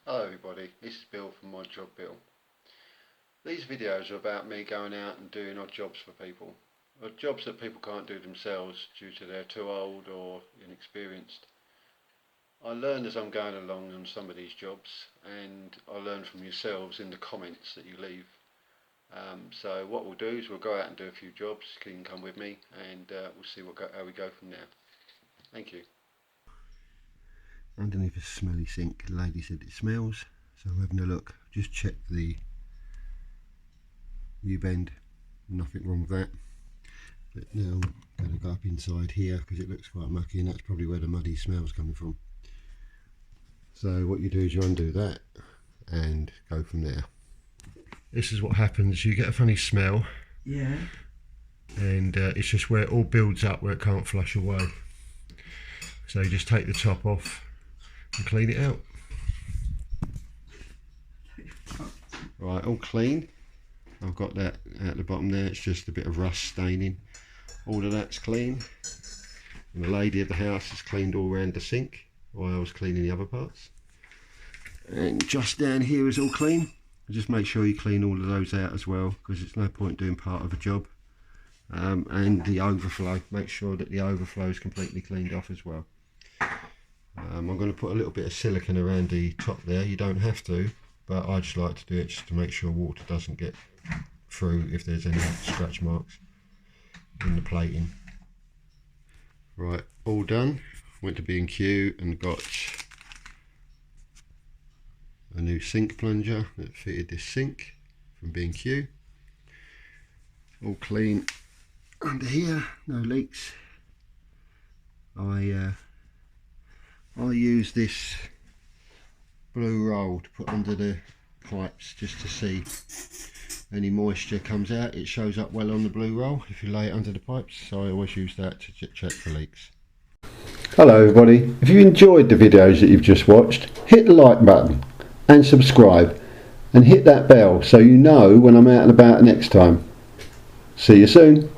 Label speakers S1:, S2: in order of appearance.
S1: Hello everybody, this is Bill from My Job Bill. These videos are about me going out and doing odd jobs for people. Odd jobs that people can't do themselves due to they're too old or inexperienced. I learn as I'm going along on some of these jobs, and I learn from yourselves in the comments that you leave. So what we'll do is we'll go out and do a few jobs. You can come with me and we'll see how we go from there. Thank you. Underneath a smelly sink, the lady said it smells, so I'm having a look. Just check the U-bend, nothing wrong with that. But now I'm going to go up inside here because it looks quite mucky, and that's probably where the muddy smell's coming from. So what you do is you undo that and go from there. This is what happens, you get a funny smell.
S2: Yeah.
S1: And it's just where it all builds up, where it can't flush away. So you just take the top off and clean it out. Right, all clean. I've got that at the bottom there, it's just a bit of rust staining. All of that's clean. And the lady of the house has cleaned all around the sink while I was cleaning the other parts. And just down here is all clean. Just make sure you clean all of those out as well, because it's no point doing part of a job. And the overflow, make sure that the overflow is completely cleaned off as well. I'm going to put a little bit of silicone around the top there. You don't have to, but I just like to do it just to make sure water doesn't get through if there's any scratch marks in the plating. Right, all done. Went to B&Q and got a new sink plunger that fitted this sink from B&Q. All clean under here, no leaks. I use this blue roll to put under the pipes just to see any moisture comes out. It shows up well on the blue roll if you lay it under the pipes, so I always use that to check for leaks. Hello everybody, if you enjoyed the videos that you've just watched, hit the like button and subscribe and hit that bell so you know when I'm out and about next time. See you soon.